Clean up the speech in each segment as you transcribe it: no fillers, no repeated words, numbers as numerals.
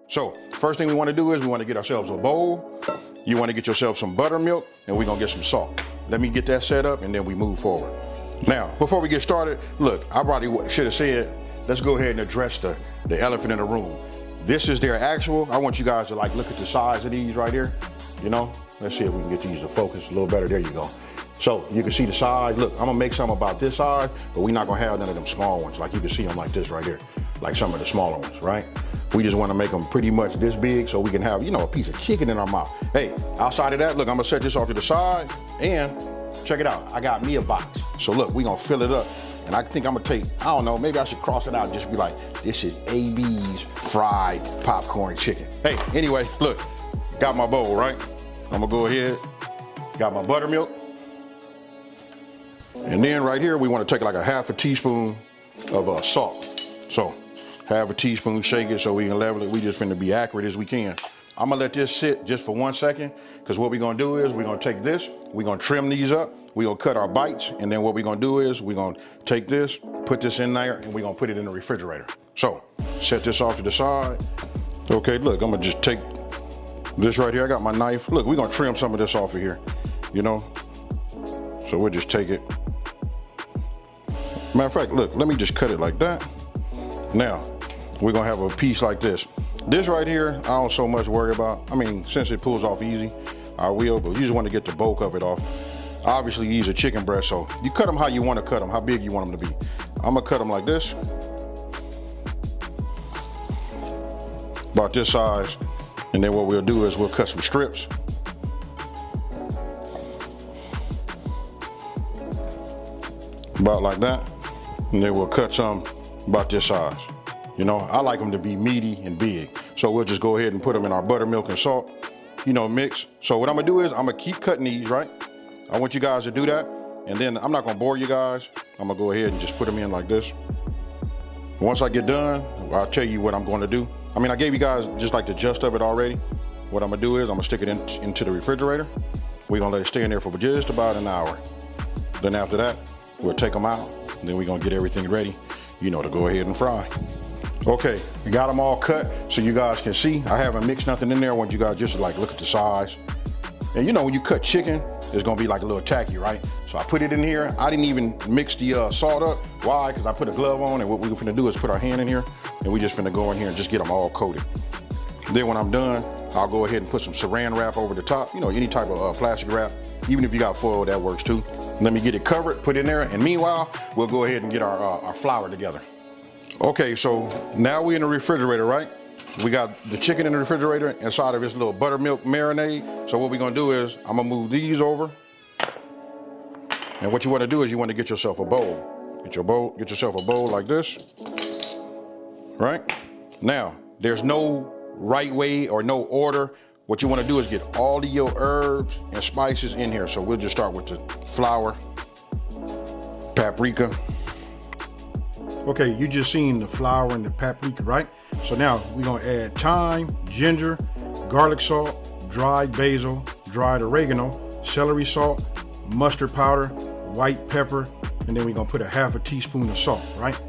So first thing we want to do is we want to get ourselves a bowl. You want to get yourself some buttermilk, and we're gonna get some salt. Let me get that set up and then we move forward. Now, before we get started, look, I probably should have said, let's go ahead and address the elephant in the room. This is their actual. I want you guys to like look at the size of these right here. You know, let's see if we can get these to focus a little better. There you go. So you can see the size. Look, I'm gonna make some about this size, but we're not gonna have none of them small ones. Like you can see them like this right here, like some of the smaller ones, right? We just wanna make them pretty much this big so we can have, you know, a piece of chicken in our mouth. Hey, outside of that, look, I'm gonna set this off to the side and check it out. I got me a box. So look, we're gonna fill it up. And I think I'm gonna take, I don't know, maybe I should cross it out and just be like, this is AB's fried popcorn chicken. Hey, anyway, look, got my bowl, right? I'm gonna go ahead, got my buttermilk. And then right here, we wanna take like a half a teaspoon of salt. So, half a teaspoon, shake it so we can level it. We just finna be accurate as we can. I'm gonna let this sit just for 1 second, because what we're gonna do is we're gonna take this, we're gonna trim these up, we're gonna cut our bites, and then what we're gonna do is we're gonna take this, put this in there, and we're gonna put it in the refrigerator. So, set this off to the side. Okay, look, I'm gonna just take this right here. I got my knife. Look, we're gonna trim some of this off of here, you know? So we'll just take it. Matter of fact, look, let me just cut it like that. Now, we're gonna have a piece like this. This right here, I don't so much worry about. I mean, since it pulls off easy, I will, but you just want to get the bulk of it off. Obviously, these are chicken breasts, so you cut them how you want to cut them, how big you want them to be. I'm gonna cut them like this, about this size, and then what we'll do is we'll cut some strips. About like that, and then we'll cut some about this size. You know, I like them to be meaty and big. So we'll just go ahead and put them in our buttermilk and salt, you know, mix. So what I'm gonna do is I'm gonna keep cutting these, right? I want you guys to do that. And then I'm not gonna bore you guys. I'm gonna go ahead and just put them in like this. Once I get done, I'll tell you what I'm gonna do. I mean, I gave you guys just like the gist of it already. What I'm gonna do is I'm gonna stick it into the refrigerator. We're gonna let it stay in there for just about an hour. Then after that, we'll take them out. And then we're gonna get everything ready, you know, to go ahead and fry. Okay, we got them all cut so you guys can see. I haven't mixed nothing in there. I want you guys just to like look at the size. And you know, when you cut chicken, it's gonna be like a little tacky, right? So I put it in here. I didn't even mix the salt up. Why? Because I put a glove on, and what we're finna do is put our hand in here, and we just finna go in here and just get them all coated. Then when I'm done, I'll go ahead and put some saran wrap over the top. You know, any type of plastic wrap. Even if you got foil, that works too. Let me get it covered, put it in there, and meanwhile, we'll go ahead and get our flour together. Okay, so now we're in the refrigerator, right? We got the chicken in the refrigerator inside of this little buttermilk marinade. So what we're gonna do is I'm gonna move these over. And what you wanna do is you wanna get yourself a bowl. Get yourself a bowl like this, right? Now, there's no right way or no order. What you wanna do is get all of your herbs and spices in here. So we'll just start with the flour, paprika. Okay, you just seen the flour and the paprika, right? So now we're gonna add thyme, ginger, garlic salt, dried basil, dried oregano, celery salt, mustard powder, white pepper, and then we're gonna put a half a teaspoon of salt, right?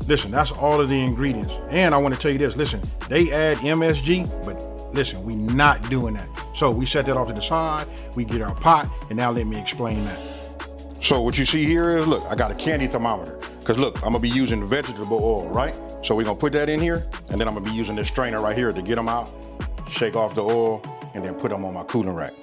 Listen, that's all of the ingredients. And I wanna tell you this, listen, they add MSG, but listen, we not doing that. So we set that off to the side, we get our pot, and now let me explain that. So what you see here is, look, I got a candy thermometer. Cause look, I'm gonna be using vegetable oil, right? So we're gonna put that in here, and then I'm gonna be using this strainer right here to get them out, shake off the oil, and then put them on my cooling rack.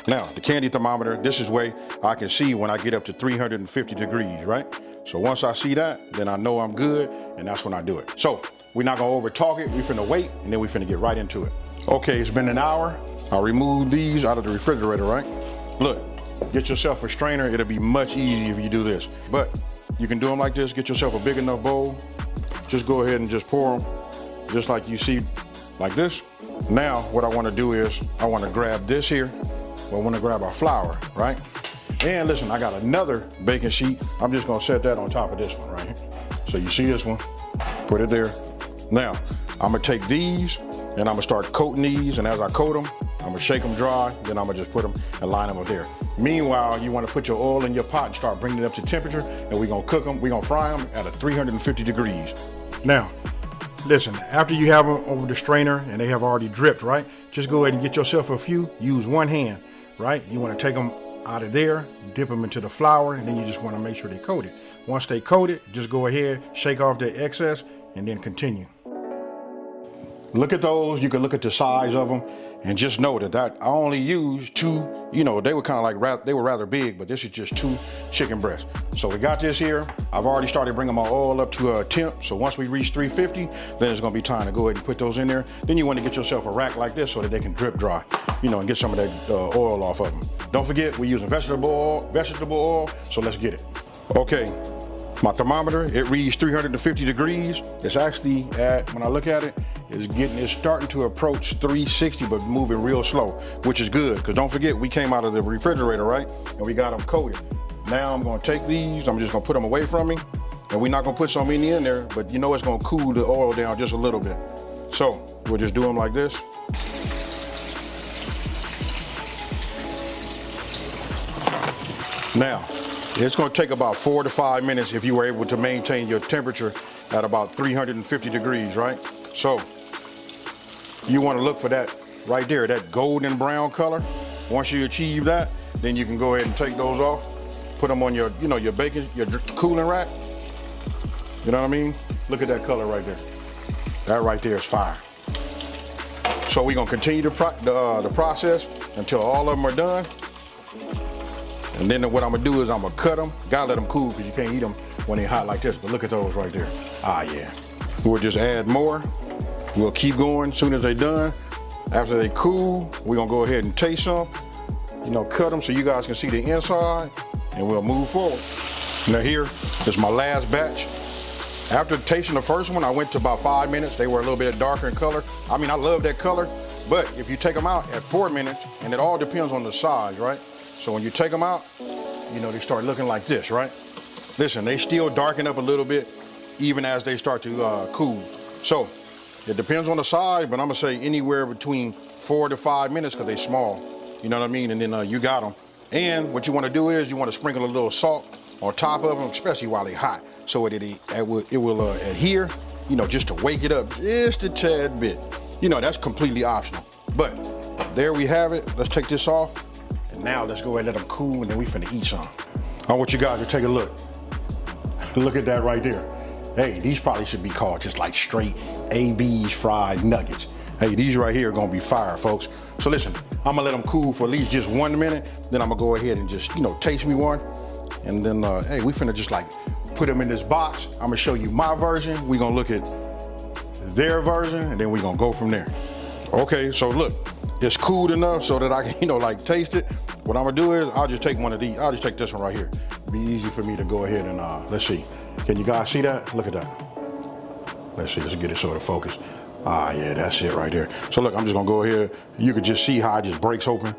Now, the candy thermometer, this is where I can see when I get up to 350 degrees, right? So once I see that, then I know I'm good, and that's when I do it. So we're not gonna over talk it, we finna wait, and then we finna get right into it. Okay, it's been an hour. I removed these out of the refrigerator, right? Look, get yourself a strainer, it'll be much easier if you do this. But you can do them like this, get yourself a big enough bowl. Just go ahead and just pour them, just like you see, like this. Now, what I wanna do is, I wanna grab this here. I wanna grab our flour, right? And listen, I got another baking sheet. I'm just gonna set that on top of this one right here. So you see this one, put it there. Now, I'm gonna take these and I'm gonna start coating these, and as I coat them, I'm gonna shake them dry, then I'm gonna just put them and line them up there. Meanwhile, you wanna put your oil in your pot and start bringing it up to temperature, and we're gonna cook them, we're gonna fry them at a 350 degrees. Now, Listen, after you have them over the strainer and they have already dripped, right? Just go ahead and get yourself a few. Use one hand, right? You want to take them out of there, dip them into the flour, and then you just want to make sure they're coated. Once they coated, just go ahead, shake off the excess, and then continue. Look at those. You can look at the size of them, and just know that I only used 2. You know, they were kind of like they were rather big, but this is just 2 chicken breasts. So we got this here. I've already started bringing my oil up to a temp. So once we reach 350, then it's gonna be time to go ahead and put those in there. Then you want to get yourself a rack like this so that they can drip dry, you know, and get some of that oil off of them. Don't forget, we're using vegetable oil. So let's get it. Okay. My thermometer, it reads 350 degrees. It's actually at, when I look at it, it's starting to approach 360, but moving real slow, which is good, because don't forget, we came out of the refrigerator, right? And we got them coated. Now I'm gonna take these, I'm just gonna put them away from me, and we're not gonna put so many in there, but you know it's gonna cool the oil down just a little bit. So we'll just do them like this. Now, it's gonna take about 4 to 5 minutes if you were able to maintain your temperature at about 350 degrees, right? So, you wanna look for that right there, that golden brown color. Once you achieve that, then you can go ahead and take those off, put them on your, you know, your cooling rack. You know what I mean? Look at that color right there. That right there is fire. So we're gonna continue the process until all of them are done. And then what I'm gonna do is I'm gonna cut them. Gotta let them cool because you can't eat them when they're hot like this. But look at those right there. Ah, yeah. We'll just add more. We'll keep going as soon as they're done. After they cool, we're gonna go ahead and taste them. You know, cut them so you guys can see the inside, and we'll move forward. Now here is my last batch. After tasting the first one, I went to about 5 minutes. They were a little bit darker in color. I mean, I love that color, but if you take them out at 4 minutes, and it all depends on the size, right? So when you take them out, you know, they start looking like this, right? Listen, they still darken up a little bit even as they start to cool. So it depends on the size, but I'm gonna say anywhere between 4 to 5 minutes because they're small. You know what I mean? And then you got them. And what you wanna do is you wanna sprinkle a little salt on top of them, especially while they're hot, so it will adhere, you know, just to wake it up just a tad bit. You know, that's completely optional. But there we have it. Let's take this off. And now let's go ahead and let them cool, and then we finna eat some. I want you guys to take a look. Look at that right there. Hey, these probably should be called just like straight AB's fried nuggets. Hey, these right here are gonna be fire, folks. So listen, I'm gonna let them cool for at least just 1 minute, then I'm gonna go ahead and just, you know, taste me one. And then, hey, we finna just like put them in this box. I'm gonna show you my version. We're gonna look at their version, and then we're gonna go from there. Okay, so look, it's cooled enough so that I can, you know, like taste it. What I'm gonna do is I'll just take one of these. I'll just take this one right here. It'll be easy for me to go ahead and let's see. Can you guys see that? Look at that. Let's see, let's get it sort of focused. Ah, yeah, that's it right there. So look, I'm just gonna go here. You could just see how it just breaks open.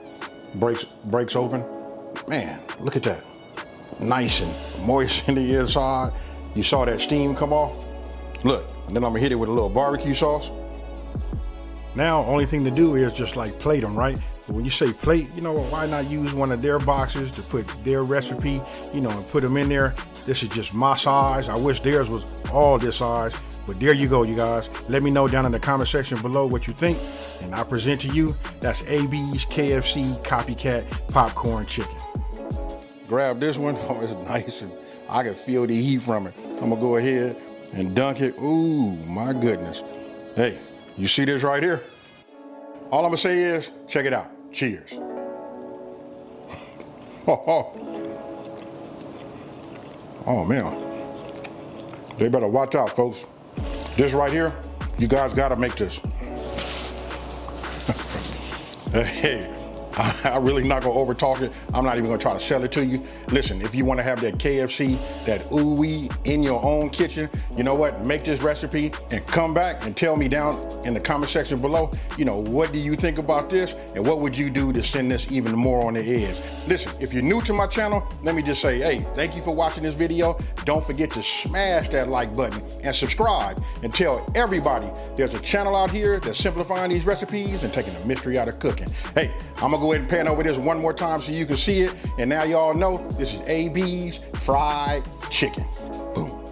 Breaks open. Man, look at that. Nice and moist in the inside. You saw that steam come off? Look, and then I'm gonna hit it with a little barbecue sauce. Now, only thing to do is just like plate them, right? But when you say plate, you know, why not use one of their boxes to put their recipe, you know, and put them in there. This is just my size. I wish theirs was all this size, but there you go, you guys. Let me know down in the comment section below what you think, and I present to you, that's AB's KFC Copycat Popcorn Chicken. Grab this one. Oh, it's nice, and I can feel the heat from it. I'm gonna go ahead and dunk it. Ooh, my goodness. Hey, you see this right here? All I'm gonna say is, check it out. Cheers. Oh man. They better watch out, folks. This right here, you guys gotta make this. Hey, I'm really not gonna over talk it. I'm not even gonna try to sell it to you. Listen, if you wanna have that KFC, that ooh-wee in your own kitchen, you know what? Make this recipe and come back and tell me down in the comment section below, you know, what do you think about this? And what would you do to send this even more on the edge? Listen, if you're new to my channel, let me just say, hey, thank you for watching this video. Don't forget to smash that like button and subscribe, and tell everybody there's a channel out here that's simplifying these recipes and taking the mystery out of cooking. Hey, I'm gonna go ahead and pan over this one more time so you can see it. And now y'all know this is AB's Fried Chicken. Boom.